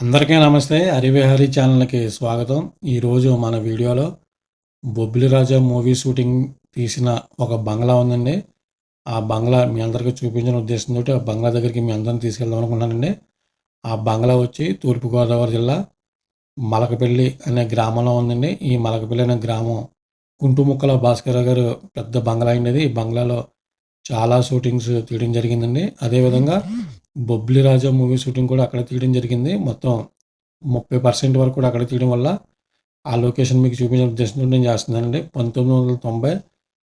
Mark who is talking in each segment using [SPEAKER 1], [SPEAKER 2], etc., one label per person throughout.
[SPEAKER 1] అందరికీ నమస్తే. హరివిహారి ఛానల్‌కి స్వాగతం. ఈరోజు మన వీడియోలో 'బొబ్బిలి రాజా' మూవీ షూటింగ్ తీసిన ఒక బంగ్లా ఉందండి. ఆ బంగ్లా మీ అందరికీ చూపించిన ఉద్దేశంతోటి ఆ బంగ్లా దగ్గరికి మీ అందరిని తీసుకెళ్దాం అనుకున్నానండి. ఆ బంగ్లా వచ్చి తూర్పుగోదావరి జిల్లా మలకపల్లి అనే గ్రామంలో ఉందండి. ఈ మలకపల్లి అనే గ్రామం కుంటుముక్కల భాస్కరరావు గారు పెద్ద బంగ్లా అండి ఇది. ఈ బంగ్లాలో చాలా షూటింగ్స్ తీయడం జరిగిందండి. అదేవిధంగా 'బొబ్బిలి రాజా' మూవీ షూటింగ్ కూడా అక్కడే తీయడం జరిగింది. మొత్తం 30% వరకు కూడా అక్కడే తీయడం వల్ల ఆ లొకేషన్ మీకు చూపించిన ఉద్దేశంతో నేను చేస్తున్నానండి. 1990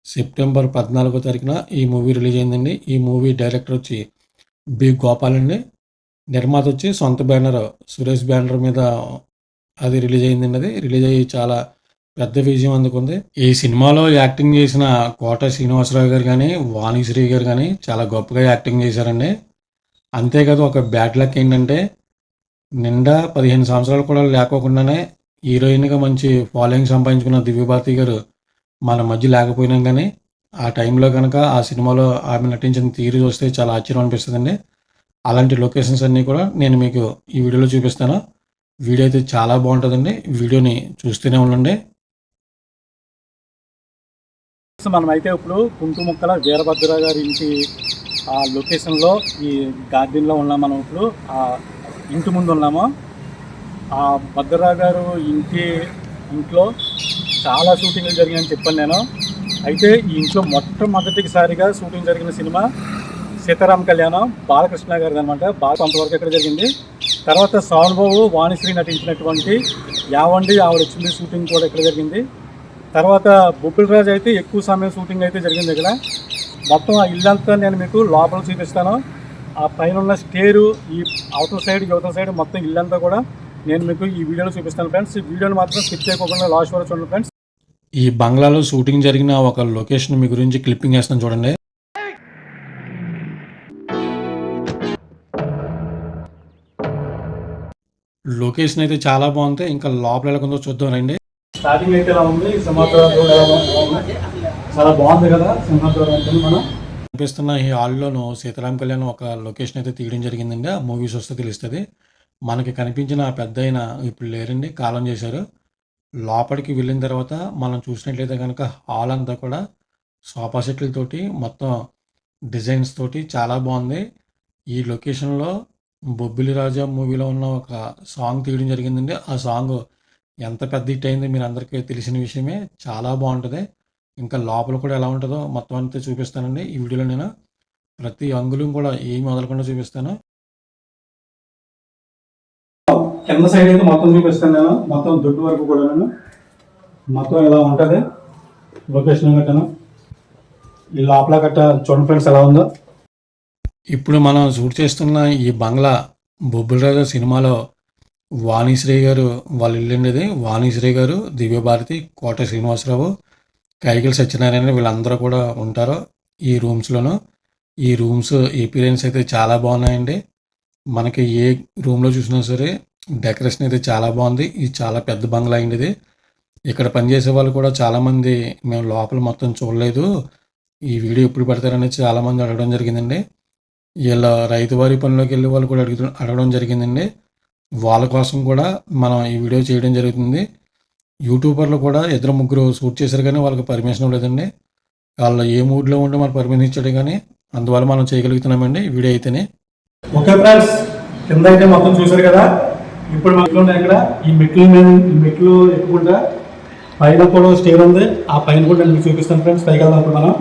[SPEAKER 1] సెప్టెంబర్ 14వ తారీఖున ఈ మూవీ రిలీజ్ అయిందండి. ఈ మూవీ డైరెక్టర్ వచ్చి బి. గోపాల్ అండి. నిర్మాత వచ్చి సొంత బ్యానర్ సురేష్ బ్యానర్ మీద అది రిలీజ్ అయిందండి. అది రిలీజ్ అయ్యి చాలా పెద్ద విజయం అందుకుంది. ఈ సినిమాలో యాక్టింగ్ చేసిన కోట శ్రీనివాసరావు గారు కానీ, వాణిశ్రీ గారు కానీ చాలా గొప్పగా యాక్టింగ్ చేశారండి. అంతేకాదు ఒక బ్యాడ్ లక్ ఏంటంటే నిండా 15 సంవత్సరాలు కూడా లేకోకుండానే హీరోయిన్గా మంచి ఫాలోయింగ్ సంపాదించుకున్న దివ్యభారతి గారు మన మధ్య లేకపోయినా కానీ ఆ టైంలో కనుక ఆ సినిమాలో ఆమె నటించిన తీరు చూస్తే చాలా ఆశ్చర్యం అనిపిస్తుందండి. అలాంటి లొకేషన్స్ అన్నీ కూడా నేను మీకు ఈ వీడియోలో చూపిస్తాను. వీడియో అయితే చాలా బాగుంటుందండి. వీడియోని చూస్తూనే ఉండండి.
[SPEAKER 2] మనమైతే ఇప్పుడు కుంటుముక్కల వీరభద్ర గారి ఇంటి ఆ లొకేషన్లో ఈ గార్డెన్లో ఉన్నాం. మనం ఇప్పుడు ఆ ఇంటి ముందు ఉన్నాము. ఆ భద్రరావు గారు ఇంట్లో చాలా షూటింగ్లు జరిగాయని చెప్పాను నేను. అయితే ఈ ఇంట్లో మొట్టమొదటిసారిగా షూటింగ్ జరిగిన సినిమా సీతారామ కళ్యాణం బాలకృష్ణ గారిది అనమాట. కొంతవరకు ఎక్కడ జరిగింది. తర్వాత సోమబాబు వాణిశ్రీ నటించినటువంటి యావండి ఆవిడ వచ్చింది షూటింగ్ కూడా ఇక్కడ జరిగింది. తర్వాత బొబ్బిలి రాజు అయితే ఎక్కువ సమయం షూటింగ్ అయితే జరిగింది ఇక్కడ. మొత్తం ఆ ఇల్లంతా నేను మీకు లోపల చూపిస్తాను. ఆ పైన ఉన్న స్టేరు, ఈ అవతల సైడ్ యువతల సైడ్ మొత్తం ఇల్లంతా కూడా నేను మీకు ఈ వీడియోలో చూపిస్తాను ఫ్రెండ్స్. ఈ వీడియోని మాత్రం స్కిప్ చేయకుండా లాస్ట్ వరకు చూడండి ఫ్రెండ్స్.
[SPEAKER 1] ఈ బంగ్లాలో షూటింగ్ జరిగిన ఒక లొకేషన్ మీ గురించి క్లిప్పింగ్ వేస్తాను చూడండి. లొకేషన్ అయితే చాలా బాగుంది. ఇంకా లోపల ఎలా ఉందో చూద్దాం రండి.
[SPEAKER 2] స్టార్టింగ్ అయితే ఎలా ఉంది, సింహాద్వారం చాలా బాగుంది కదా. సింహాద్వారం అంటే మనం
[SPEAKER 1] కనిపిస్తున్న ఈ హాల్లోనూ సీతారామ కళ్యాణ్ ఒక లొకేషన్ అయితే తీయడం జరిగిందండి. ఆ మూవీస్ వస్తే తెలుస్తుంది. మనకి కనిపించిన పెద్ద అయిన ఇప్పుడు లేరండి, కాలం చేశారు. లోపలికి వెళ్ళిన తర్వాత మనం చూసినట్లయితే కనుక హాల్ అంతా కూడా సోఫా సెట్లతోటి మొత్తం డిజైన్స్ తోటి చాలా బాగుంది. ఈ లొకేషన్లో బొబ్బిలి రాజా మూవీలో ఉన్న ఒక సాంగ్ తీయడం జరిగిందండి. ఆ సాంగ్ ఎంత పెద్ద హిట్ అయింది మీరు అందరికీ తెలిసిన విషయమే. చాలా బాగుంటుంది. ఇంకా లోపల కూడా ఎలా ఉంటుందో మొత్తం అంతా చూపిస్తానండి ఈ వీడియోలో. నేను ప్రతి అంగుళం కూడా ఏమి వదలకుండా చూపిస్తాను.
[SPEAKER 2] కింద సైడ్ అయితే మొత్తం చూపిస్తాను నేను. మొత్తం దొడ్డు వరకు కూడా నేను మొత్తం ఎలా ఉంటుంది లొకేషన్ గట్టను. ఈ లోపల గట్ట చూడండి ఫ్రెండ్స్ ఎలా ఉందో.
[SPEAKER 1] ఇప్పుడు మనం షూట్ చేస్తున్న ఈ బంగ్లా బొబ్బిలి రాజా సినిమాలో వాణిశ్రీ గారు వాళ్ళ ఇల్లు ఉండేది. వాణిశ్రీ గారు, దివ్యభారతి, కోట శ్రీనివాసరావు, కైకిల సత్యనారాయణ వీళ్ళందరూ కూడా ఉంటారు ఈ రూమ్స్లోనూ. ఈ రూమ్స్ ఎపీరియన్స్ అయితే చాలా బాగున్నాయండి. మనకి ఏ రూమ్లో చూసినా సరే డెకరేషన్ అయితే చాలా బాగుంది. ఇది చాలా పెద్ద బంగ్లా అయింది ఇది. ఇక్కడ పనిచేసే వాళ్ళు కూడా చాలామంది మేము లోపల మొత్తం చూడలేదు, ఈ వీడియో ఎప్పుడు పెడతారనేది చాలామంది అడగడం జరిగిందండి. వీళ్ళ రైతువారి పనిలోకి వెళ్ళే వాళ్ళు కూడా అడగడం జరిగిందండి. వాళ్ళ కోసం కూడా మనం ఈ వీడియో చేయడం జరుగుతుంది. యూట్యూబర్లు కూడా 2-3 షూట్ చేశారు కానీ వాళ్ళకి పర్మిషన్ లేదండి. వాళ్ళు ఏ మూడ్లో ఉంటే మనకు పర్మిషన్ ఇచ్చాడు కానీ అందువల్ల మనం చేయగలుగుతున్నామండి ఈ వీడియో అయితేనే.
[SPEAKER 2] ఓకే ఫ్రెండ్స్, కింద అయితే మొత్తం చూసారు కదా. ఇప్పుడు మనకు ఉన్నాయి ఇక్కడ ఈ మెట్లు ఎక్కుకుండా పైన కూడా స్టేర్ ఉంది. ఆ పైన కూడా నేను మీకు చూపిస్తాను ఫ్రెండ్స్. పైకి వెళ్దాం ఇప్పుడు మనం.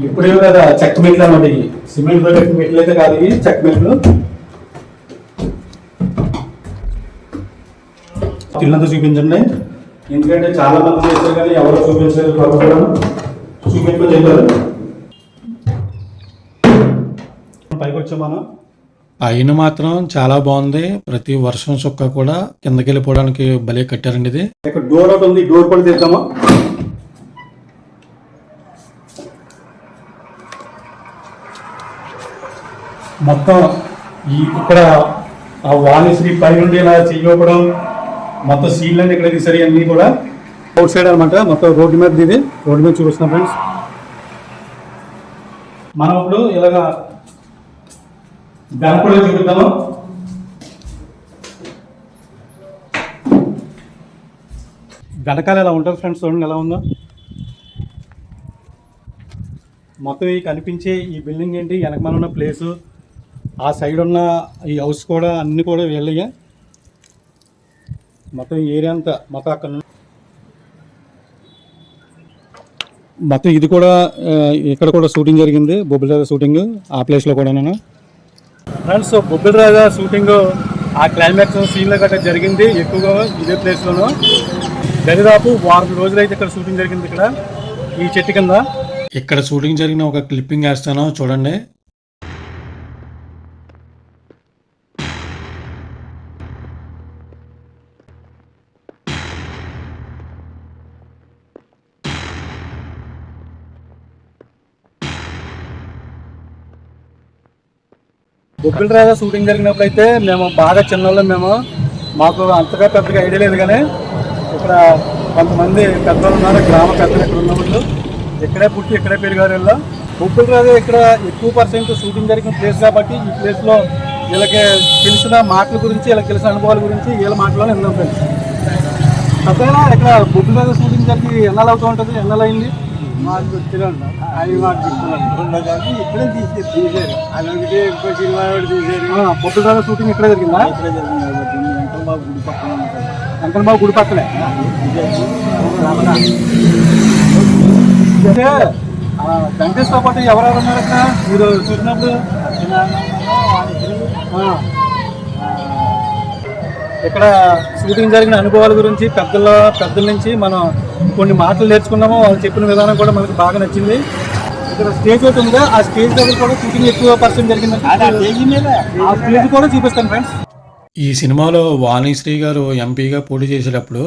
[SPEAKER 2] ఇప్పుడే కదా చెక్క మెట్లు అన్నమాట. సిమెంట్ తో మెట్లు అయితే కాదు, ఇవి చెక్క మెట్లు. ఇల్లంతా చూపించండి, ఎందుకంటే చాలా మంది చేస్తారు కానీ ఎవరు చూపించారు చూపించుకొని చెప్పారు. పైకి వచ్చాం మనం.
[SPEAKER 1] పైన మాత్రం చాలా బాగుంది. ప్రతి వర్షం చుక్క కూడా కిందకి వెళ్ళిపోవడానికి భలే కట్టారండి ఇది.
[SPEAKER 2] ఇక్కడ డోర్ ఒకటి ఉంది, డోర్ కూడా తీద్దామా. మొత్తం ఇక్కడ ఆ వాణిశ్రీ పై నుండి ఇలా చెయ్యడం మొత్తం సీల్ అంటే ఇక్కడ తీసారు. అన్నీ కూడా అవుట్ సైడ్ అనమాట. మొత్తం రోడ్డు మీద ఇది రోడ్డు మీద చూపిస్తున్నాం ఫ్రెండ్స్. మనం ఇప్పుడు ఇలాగా వెనక కూడా చూపిద్దాము. వెనకాల ఎలా ఉంటుంది ఫ్రెండ్స్, చూడండి ఎలా ఉందో. మొత్తం ఈ కనిపించే ఈ బిల్డింగ్ ఏంటి, వెనకమాల ఉన్న ప్లేసు, ఆ సైడ్ ఉన్న ఈ హౌస్ కూడా అన్నీ కూడా వెళ్ళయ్యా. మొత్తం ఈ ఏరియా అంతా మొత్తం అక్కడ మొత్తం ఇది కూడా ఇక్కడ కూడా షూటింగ్ జరిగింది, బొబ్బిలి రాజా షూటింగ్ ఆ ప్లేస్లో కూడా. నేను ఫ్రెండ్స్ బొబ్బిలి రాజా షూటింగ్ ఆ క్లైమాక్స్ సీన్లో గట్రా జరిగింది ఎక్కువగా ఇదే ప్లేస్లోను. దరిదాపు 6 రోజులైతే ఇక్కడ షూటింగ్ జరిగింది, ఇక్కడ ఈ చెట్టు కింద.
[SPEAKER 1] ఇక్కడ షూటింగ్ జరిగిన ఒక క్లిప్పింగ్ వేస్తాను చూడండి.
[SPEAKER 2] బొబ్బిలి రాజా షూటింగ్ జరిగినప్పుడు అయితే మేము బాగా చిన్నవాళ్ళం, మాకు అంతగా పెద్దగా ఐడియా లేదు. కానీ ఇక్కడ కొంతమంది పెద్దలు ఉన్నారు, గ్రామ పెద్దలు ఇక్కడ ఉన్నవాళ్ళు, ఇక్కడే పుట్టి ఇక్కడే పెరిగారు వీళ్ళు. బొబ్బిలి రాజా ఇక్కడ ఎక్కువ % షూటింగ్ జరిగిన ప్లేస్ కాబట్టి ఈ ప్లేస్లో వీళ్ళకి తెలిసిన మాటల గురించి, వీళ్ళకి తెలిసిన అనుభవాల గురించి వీళ్ళ మాటలోనే విన్నాం ఫ్రెండ్స్. అసలు ఇక్కడ బొబ్బిలి రాజా షూటింగ్ జరిగి ఎన్నాళ్ళు అవుతూ ఉంటుంది, ఎన్నాళ్ళు అయింది?
[SPEAKER 3] మాకు గుర్తులు అవి మాకు గుర్తులు ఇక్కడే తీసారు. అలాగే ఇంకో సినిమా కూడా తీసారు.
[SPEAKER 2] బొబ్బిలి రాజా షూటింగ్ ఇక్కడే జరిగిందా?
[SPEAKER 3] ఇక్కడే జరిగింది కాబట్టి వెంకటబాబు గుడి పక్కన ఉంటుంది.
[SPEAKER 2] వెంకటబాబు గుడి పక్కనే. అంటే వెంకటేశ్వర పాటు ఎవరెవరు ఉన్నారు అక్కడ మీరు చూసినప్పుడు? ఇక్కడ షూటింగ్ జరిగిన అనుభవాల గురించి పెద్దల నుంచి మనం కొన్ని మాటలు నేర్చుకున్నాము. వాళ్ళు చెప్పిన విధానం కూడా మనకు బాగా నచ్చింది. ఇక్కడ స్టేజ్ ఒకటి ఉంది, ఆ స్టేజ్ దగ్గర కూడా షూటింగ్ ఎక్కువ % జరిగింది. ఆ స్టేజ్ కూడా చూపిస్తాను ఫ్రెండ్స్.
[SPEAKER 1] ఈ సినిమాలో వాణిశ్రీ గారు ఎంపీగా పోటీ చేసేటప్పుడు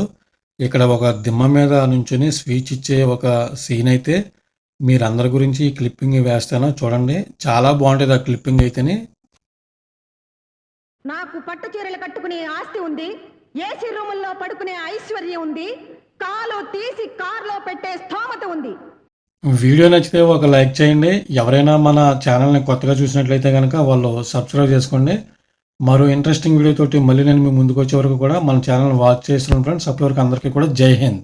[SPEAKER 1] ఇక్కడ ఒక దిమ్మ మీద నుంచుని స్పీచ్ ఇచ్చే ఒక సీన్ అయితే మీరందరి గురించి ఈ క్లిప్పింగ్ వేస్తాను చూడండి. చాలా బాగుంటుంది ఆ క్లిప్పింగ్ అయితేనే.
[SPEAKER 4] నాకు పట్టు చీరలు కట్టుకునే ఆస్తి ఉంది, ఏసీ రూముల్లో పడుకునే ఐశ్వర్యం ఉంది, కాలు తీసి కార్లో పెట్టే స్థోమత ఉంది.
[SPEAKER 1] వీడియో నచ్చితే ఒక లైక్ చేయండి. ఎవరైనా మన ఛానల్ని కొత్తగా చూసినట్లయితే కనుక వాళ్ళు సబ్స్క్రైబ్ చేసుకోండి. మరో ఇంట్రెస్టింగ్ వీడియో తోటి మళ్ళీ నేను మీ ముందుకు వచ్చే వరకు కూడా మన ఛానల్ వాచ్ చేస్తున్నాను ఫ్రెండ్స్. అప్పటి వరకు అందరికీ కూడా జై హింద్.